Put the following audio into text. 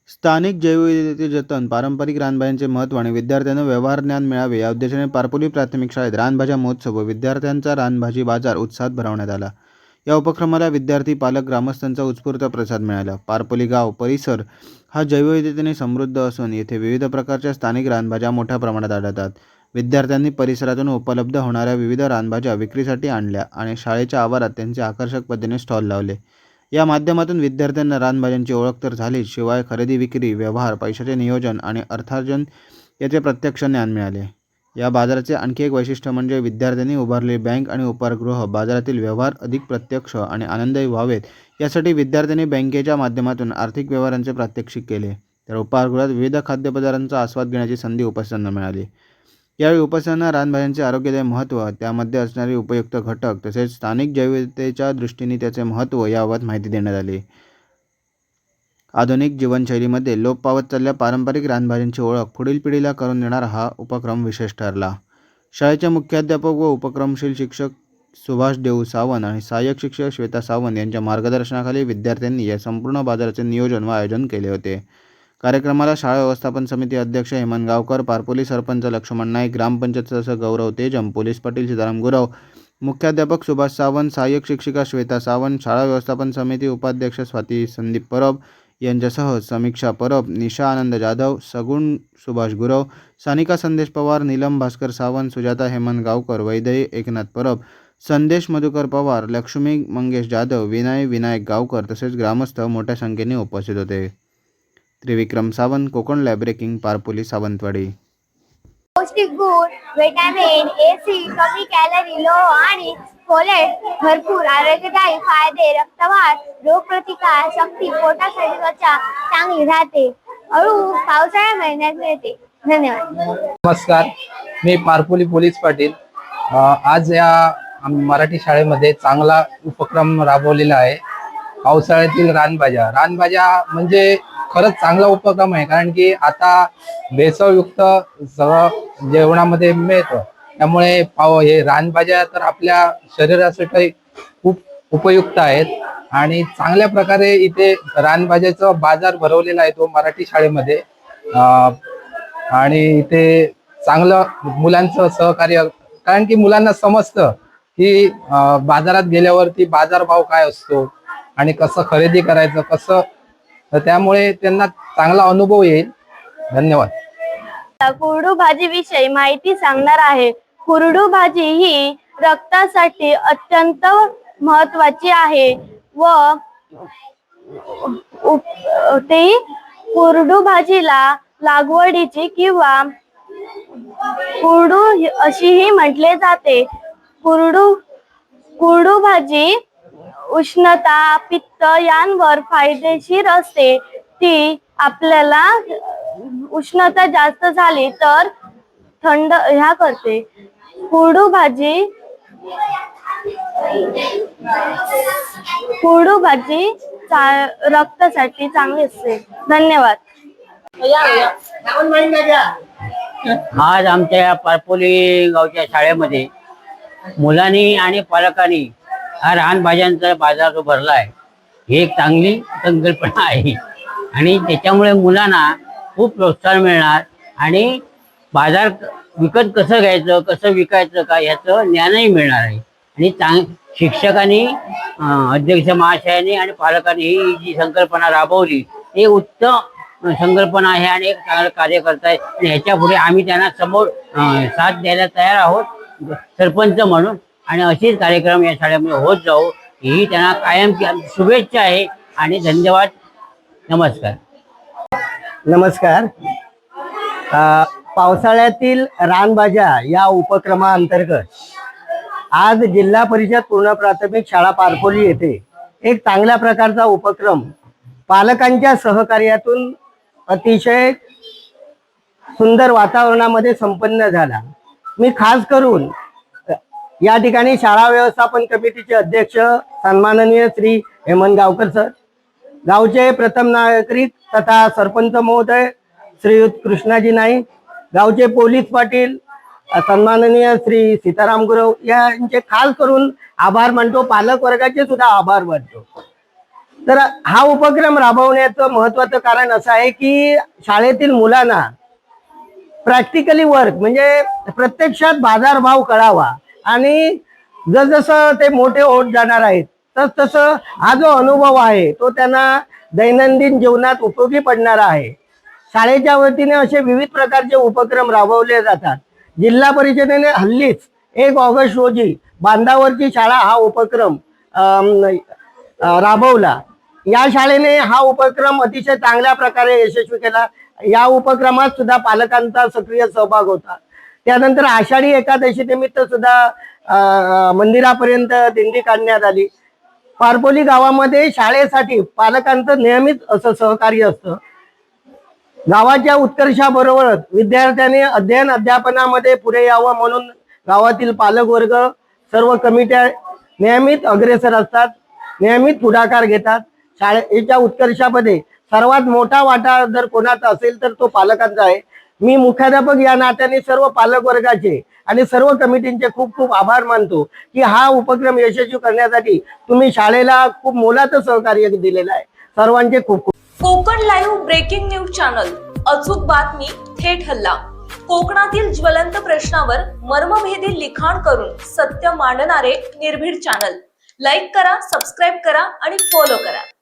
स्थानिक जैवविविधतेचे जतन, पारंपरिक रानभाज्यांचे महत्त्व आणि विद्यार्थ्यांना व्यवहार ज्ञान मिळावे या उद्देशाने पारपोली प्राथमिक शाळेत रानभाज्या महोत्सव व विद्यार्थ्यांचा रानभाजी बाजार उत्साहात भरवण्यात आला. या उपक्रमाला विद्यार्थी, पालक, ग्रामस्थांचा उत्स्फूर्त प्रतिसाद मिळाला. पारपोली गाव परिसर हा जैवविविधतेने समृद्ध असून येथे विविध प्रकारच्या स्थानिक रानभाज्या मोठ्या प्रमाणात आढळतात. विद्यार्थ्यांनी परिसरातून उपलब्ध होणाऱ्या विविध रानभाज्या विक्रीसाठी आणल्या आणि शाळेच्या आवारात त्यांचे आकर्षक पद्धतीने स्टॉल लावले. या माध्यमातून विद्यार्थ्यांना रानभाज्यांची ओळख तर झालीच, शिवाय खरेदी, विक्री, व्यवहार, पैशाचे नियोजन आणि अर्थार्जन याचे प्रत्यक्ष ज्ञान मिळाले. या बाजाराचे आणखी एक वैशिष्ट्य म्हणजे विद्यार्थ्यांनी उभारलेली बँक आणि उपाहारगृह बाजारातील व्यवहार अधिक प्रत्यक्ष आणि आनंददायी व्हावेत यासाठी विद्यार्थ्यांनी बँकेच्या माध्यमातून आर्थिक व्यवहारांचे प्रात्यक्षिक केले. तर उपाहारगृहात विविध खाद्यपदार्थांचा आस्वाद घेण्याची संधी उपस्थितांना मिळाली. यावेळी उपस्थितांना रानभाज्यांचे आरोग्यदायी महत्त्व, त्यामध्ये असणारे उपयुक्त घटक तसेच स्थानिक जैवविविधतेच्या दृष्टीने त्याचे महत्त्व याबाबत माहिती देण्यात आली. आधुनिक जीवनशैलीमध्ये लोप पावत चाललेल्या पारंपरिक रानभाज्यांची ओळख पुढील पिढीला करून देणारा हा उपक्रम विशेष ठरला. शाळेचे मुख्याध्यापक व उपक्रमशील शिक्षक सुभाष देऊ सावंत आणि सहाय्यक शिक्षक श्वेता सावंत यांच्या मार्गदर्शनाखाली विद्यार्थ्यांनी या संपूर्ण बाजाराचे नियोजन व आयोजन केले होते. कार्यक्रमाला शाळा व्यवस्थापन समिती अध्यक्ष हेमंत गावकर, पारपोली सरपंच लक्ष्मण नाईक, ग्रामपंचायत सदस्य गौरव तेजम, पोलीस पाटील सीताराम गुरव, मुख्याध्यापक सुभाष सावंत, सहाय्यक शिक्षिका श्वेता सावंत, शाळा व्यवस्थापन समिती उपाध्यक्ष स्वाती संदीप परब यांच्यासह समीक्षा परब, निशा आनंद जाधव, सगुण सुभाष गुरव, सानिका संदेश पवार, नीलम भास्कर सावंत, सुजाता हेमंत गावकर, वैदेही एकनाथ परब, संदेश मधुकर पवार, लक्ष्मी मंगेश जाधव, विनय विनायक गावकर तसेच ग्रामस्थ मोठ्या संख्येने उपस्थित होते. Trivikram Sawant, Konkan lab breaking, Parpoli, Sawantwadi. पौष्टिक गुण, व्हिटॅमिन ए, सी, कमी कॅलरी, लोह आणि फोलेट, भरपूर आरोग्यदायी फायदे, रक्तवाढ, रोगप्रतिकार शक्ती, पोटासाठी त्वचा चांगली राहते. अळू पावसाळ्या महिन्यात मिळते. धन्यवाद. नमस्कार, मी पारपोली पोलीस पाटील. आज या मराठी शाळेमध्ये चांगला उपक्रम राबवलेला आहे. पावसाळ्यातील रानभाज्या म्हणजे खरंच चांगला उपक्रम आहे, कारण की आता भेसळयुक्त सगळं जेवणामध्ये मिळतं. त्यामुळे हे रानभाज्या तर आपल्या शरीरासाठी खूप उपयुक्त आहेत आणि चांगल्या प्रकारे इथे रानभाज्याचा बाजार भरवलेला आहे तो मराठी शाळेमध्ये. आणि इथे चांगलं मुलांचं सहकार्य, कारण की मुलांना समजतं की बाजारात गेल्यावरती बाजारभाव काय असतो आणि कसं खरेदी करायचं कसं, तर त्यामुळे त्यांना चांगला अनुभव येईल. धन्यवाद. कुरडू भाजी विषयी माहिती सांगणार आहे. कुरडू भाजी ही रक्तासाठी अत्यंत महत्वाची आहे व ती कुरडू भाजीला लागवडीची किंवा कुरडू अशीही म्हटले जाते. कुरडू भाजी उष्णता, पित्त यांवर फायदेशीर असते. ती आपल्याला उष्णता जास्त झाली तर थंड करते. कुरडू भाजी रक्तासाठी चांगली असते. धन्यवाद. आज आमच्या या पारपोली गावच्या शाळेमध्ये मुलांनी आणि पालकांनी हा रानभाज्यांचा बाजार जो भरला आहे, ही एक चांगली संकल्पना आहे आणि त्याच्यामुळे मुलांना खूप प्रोत्साहन मिळणार आणि बाजार विकत कसं घ्यायचं, कसं विकायचं का ह्याचं ज्ञानही मिळणार आहे. आणि शिक्षकांनी, अध्यक्ष महाशयांनी आणि पालकांनी ही जी संकल्पना राबवली ही उत्तम संकल्पना आहे आणि एक चांगलं कार्य करताय आणि ह्याच्या पुढे आम्ही त्यांना समोर साथ द्यायला तयार आहोत सरपंच म्हणून. आणि असेच कार्यक्रम या शाळेमध्ये होत जाऊ ही त्यांना कायमची शुभेच्छा आहे आणि धन्यवाद. नमस्कार. नमस्कार. पावसाळ्यातील रानभाज्या या उपक्रमाअंतर्गत आज जिल्हा परिषद पूर्ण प्राथमिक शाळा पारपोली येथे एक चांगल्या प्रकारचा उपक्रम पालकांच्या सहकार्यातून अतिशय सुंदर वातावरणामध्ये संपन्न झाला. मी खास करून या ठिकाणी शाळा व्यवस्थापन कमिटीचे अध्यक्ष सन्माननीय श्री हेमंत गावकर सर, गावचे प्रथम नागरिक तथा सरपंच महोदय श्रीयुत कृष्णाजी नाईक, गावचे पोलीस पाटील सन्माननीय श्री सीताराम गुरव यांचे खास करून आभार मानतो. पालक वर्गाचे सुद्धा आभार मानतो. तर हा उपक्रम राबवण्याचं महत्वाचं कारण असं आहे की शाळेतील मुलांना प्रॅक्टिकली वर्क म्हणजे प्रत्यक्षात बाजारभाव कळावा आणि जसजसं ते मोठे होत जाणार आहेत तसं हा जो अनुभव आहे तो त्यांना दैनंदिन जीवनात उपयोगी पडणार आहे. शाळेच्या वतीने असे विविध प्रकारचे उपक्रम राबवले जातात. जिल्हा परिषदेने हल्लीच 1 ऑगस्ट रोजी बांधावरची शाळा हा उपक्रम राबवला. या शाळेने हा उपक्रम अतिशय चांगल्या प्रकारे यशस्वी केला. या उपक्रमात सुद्धा पालकांचा सक्रिय सहभाग होता. त्यानंतर आषाढी एकादशी निमित्त सुद्धा मंदिरापर्यंत दिंडी काढण्यात आली. पारपोली गावामध्ये शाळेसाठी पालकांचं नेहमीच असं सहकार्य असतं. गावाच्या उत्कर्षाबरोबरच विद्यार्थ्यांनी अध्ययन अध्यापनामध्ये पुढे यावं म्हणून गावातील पालक वर्ग सर्व कमिट्या नेहमीच अग्रेसर असतात, नेहमीच पुढाकार घेतात. शाळेच्या उत्कर्षामध्ये सर्वात मोठा वाटा जर कोणाचा असेल तर तो पालकांचा आहे. मी मुख्याध्यापक या नात्याने सर्व पालक वर्गाचे आणि सर्व कमिटींचे खूप खूप आभार मानतो की हा उपक्रम यशस्वी करण्यासाठी तुम्ही शाळेला खूप मोलाचं सहकार्य दिलेलं आहे. सर्वांचे खूप खूप. Konkan live breaking news channel, अचूक बातमी, थेट हल्ला. कोकणातील ज्वलंत प्रश्नावर मर्मभेदी लिखाण करून सत्य मांडणारे निर्भीड चॅनल. लाईक करा, सबस्क्राईब करा आणि फॉलो करा.